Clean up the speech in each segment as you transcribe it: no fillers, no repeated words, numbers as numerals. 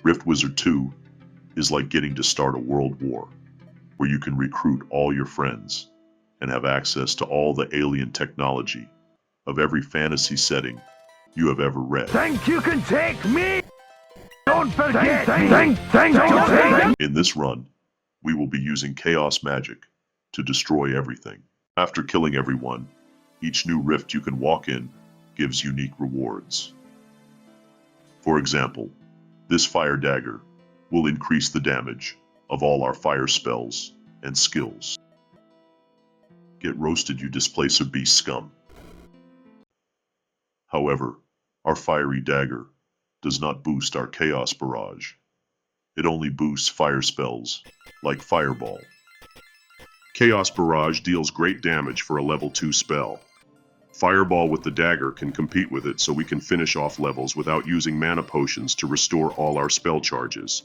Rift Wizard 2 is like getting to start a world war, where you can recruit all your friends and have access to all the alien technology of every fantasy setting you have ever read. Think you can take me? Don't forget me! In this run, we will be using chaos magic to destroy everything. After killing everyone, each new rift you can walk in gives unique rewards. For example, this fire dagger will increase the damage of all our fire spells and skills. Get roasted, you displacer beast scum. However, our fiery dagger does not boost our chaos barrage. It only boosts fire spells, like Fireball. Chaos Barrage deals great damage for a level 2 spell. Fireball with the dagger can compete with it, so we can finish off levels without using mana potions to restore all our spell charges.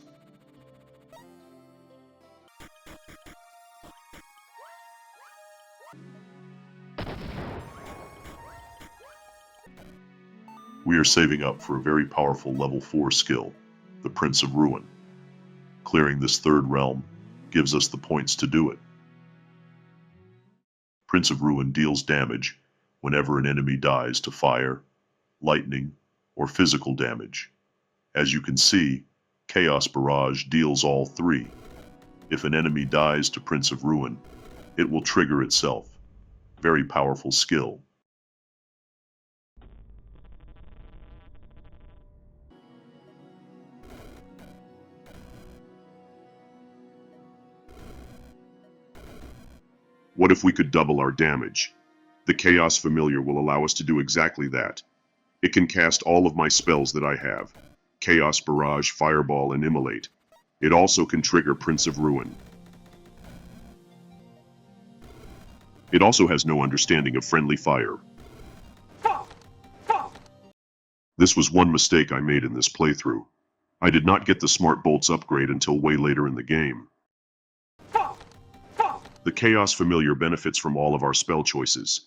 We are saving up for a very powerful level 4 skill, the Prince of Ruin. Clearing this third realm gives us the points to do it. Prince of Ruin deals damage whenever an enemy dies to fire, lightning, or physical damage. As you can see, Chaos Barrage deals all three. If an enemy dies to Prince of Ruin, it will trigger itself. Very powerful skill. What if we could double our damage? The Chaos Familiar will allow us to do exactly that. It can cast all of my spells that I have: Chaos Barrage, Fireball, and Immolate. It also can trigger Prince of Ruin. It also has no understanding of friendly fire. This was one mistake I made in this playthrough. I did not get the Smart Bolts upgrade until way later in the game. The Chaos Familiar benefits from all of our spell choices.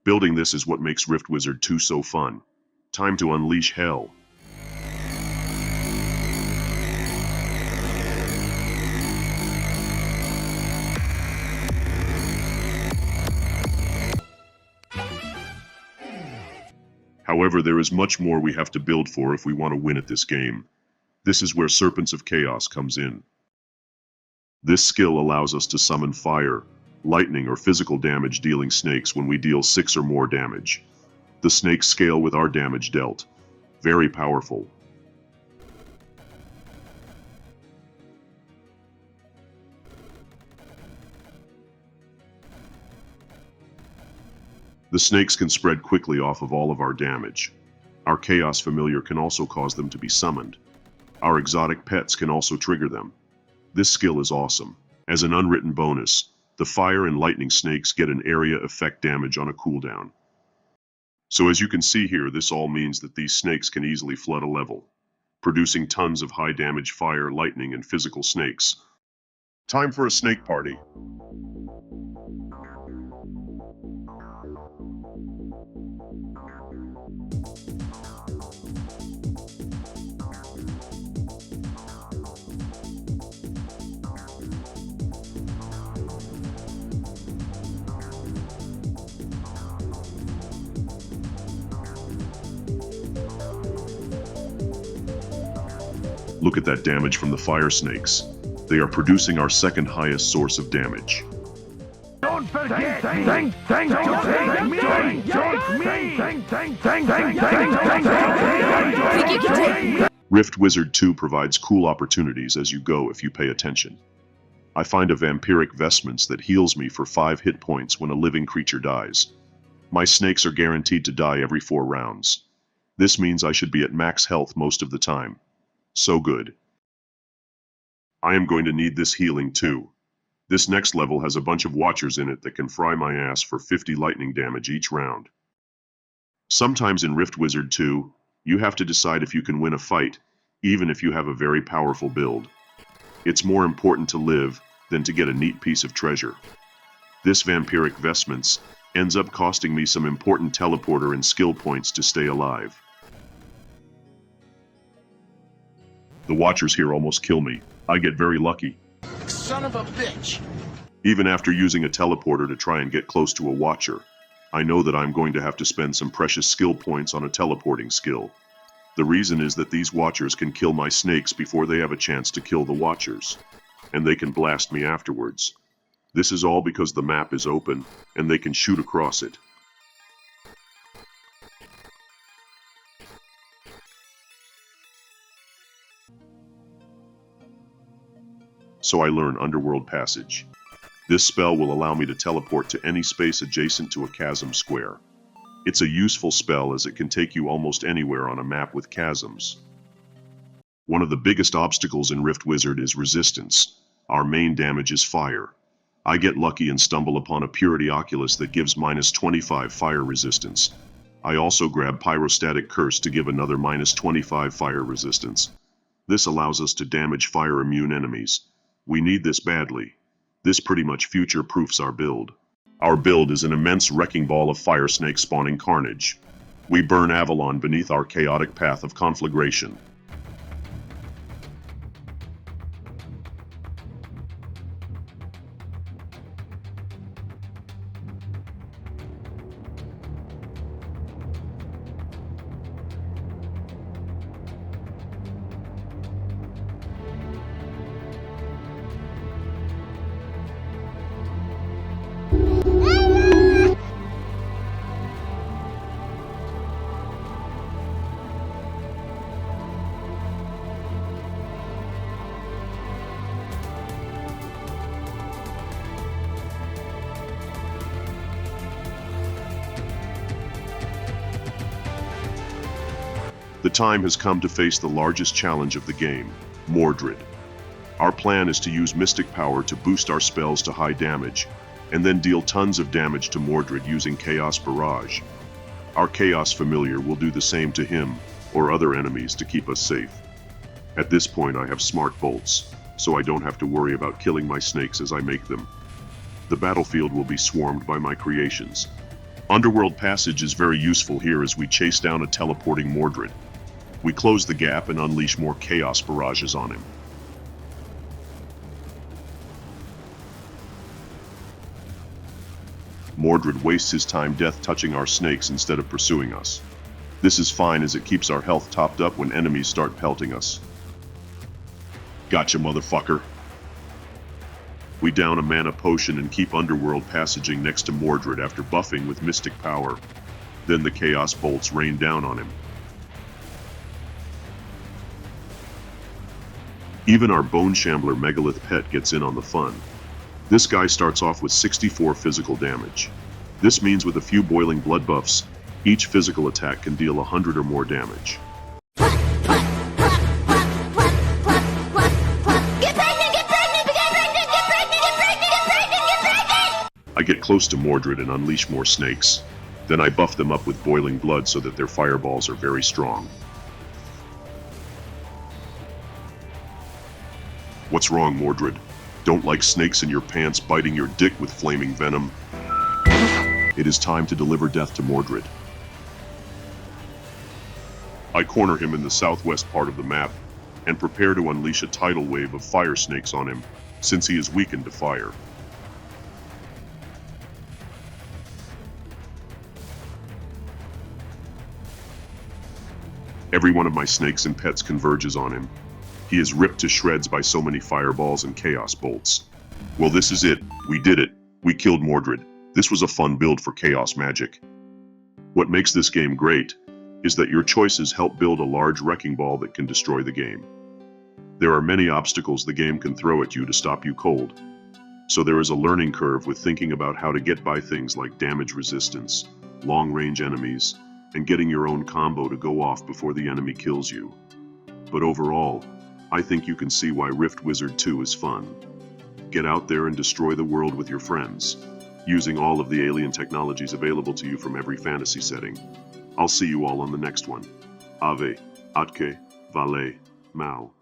Building this is what makes Rift Wizard 2 so fun. Time to unleash hell. However, there is much more we have to build for if we want to win at this game. This is where Serpents of Chaos comes in. This skill allows us to summon fire, lightning, or physical damage dealing snakes when we deal 6 or more damage. The snakes scale with our damage dealt. Very powerful. The snakes can spread quickly off of all of our damage. Our Chaos Familiar can also cause them to be summoned. Our exotic pets can also trigger them. This skill is awesome. As an unwritten bonus, the fire and lightning snakes get an area effect damage on a cooldown. So as you can see here, this all means that these snakes can easily flood a level, producing tons of high damage fire, lightning, and physical snakes. Time for a snake party. Look at that damage from the fire snakes. They are producing our second highest source of damage. Don't forget me! Rift Wizard 2 provides cool opportunities as you go if you pay attention. I find a vampiric vestments that heals me for 5 hit points when a living creature dies. My snakes are guaranteed to die every 4 rounds. This means I should be at max health most of the time. So good. I am going to need this healing too. This next level has a bunch of watchers in it that can fry my ass for 50 lightning damage each round. Sometimes in Rift Wizard 2, you have to decide if you can win a fight, even if you have a very powerful build. It's more important to live than to get a neat piece of treasure. This vampiric vestments ends up costing me some important teleporter and skill points to stay alive. The watchers here almost kill me. I get very lucky. Son of a bitch! Even after using a teleporter to try and get close to a watcher, I know that I'm going to have to spend some precious skill points on a teleporting skill. The reason is that these watchers can kill my snakes before they have a chance to kill the watchers, and they can blast me afterwards. This is all because the map is open, and they can shoot across it. So I learn Underworld Passage. This spell will allow me to teleport to any space adjacent to a chasm square. It's a useful spell as it can take you almost anywhere on a map with chasms. One of the biggest obstacles in Rift Wizard is resistance. Our main damage is fire. I get lucky and stumble upon a Purity Oculus that gives -25 fire resistance. I also grab Pyrostatic Curse to give another -25 fire resistance. This allows us to damage fire-immune enemies. We need this badly. This pretty much future-proofs our build. Our build is an immense wrecking ball of fire snake spawning carnage. We burn Avalon beneath our chaotic path of conflagration. The time has come to face the largest challenge of the game, Mordred. Our plan is to use Mystic Power to boost our spells to high damage, and then deal tons of damage to Mordred using Chaos Barrage. Our Chaos Familiar will do the same to him or other enemies to keep us safe. At this point I have smart bolts, so I don't have to worry about killing my snakes as I make them. The battlefield will be swarmed by my creations. Underworld Passage is very useful here as we chase down a teleporting Mordred. We close the gap and unleash more Chaos Barrages on him. Mordred wastes his time death touching our snakes instead of pursuing us. This is fine as it keeps our health topped up when enemies start pelting us. Gotcha, motherfucker. We down a mana potion and keep Underworld Passaging next to Mordred after buffing with Mystic Power. Then the Chaos Bolts rain down on him. Even our Bone Shambler Megalith pet gets in on the fun. This guy starts off with 64 physical damage. This means with a few boiling blood buffs, each physical attack can deal 100 or more damage. I get close to Mordred and unleash more snakes. Then I buff them up with boiling blood so that their fireballs are very strong. What's wrong, Mordred? Don't like snakes in your pants biting your dick with flaming venom? It is time to deliver death to Mordred. I corner him in the southwest part of the map and prepare to unleash a tidal wave of fire snakes on him, since he is weakened to fire. Every one of my snakes and pets converges on him. He is ripped to shreds by so many fireballs and chaos bolts. Well, this is it. We did it. We killed Mordred. This was a fun build for chaos magic. What makes this game great is that your choices help build a large wrecking ball that can destroy the game. There are many obstacles the game can throw at you to stop you cold. So there is a learning curve with thinking about how to get by things like damage resistance, long-range enemies, and getting your own combo to go off before the enemy kills you. But overall, I think you can see why Rift Wizard 2 is fun. Get out there and destroy the world with your friends, using all of the alien technologies available to you from every fantasy setting. I'll see you all on the next one. Ave, Atke, Vale, Mal.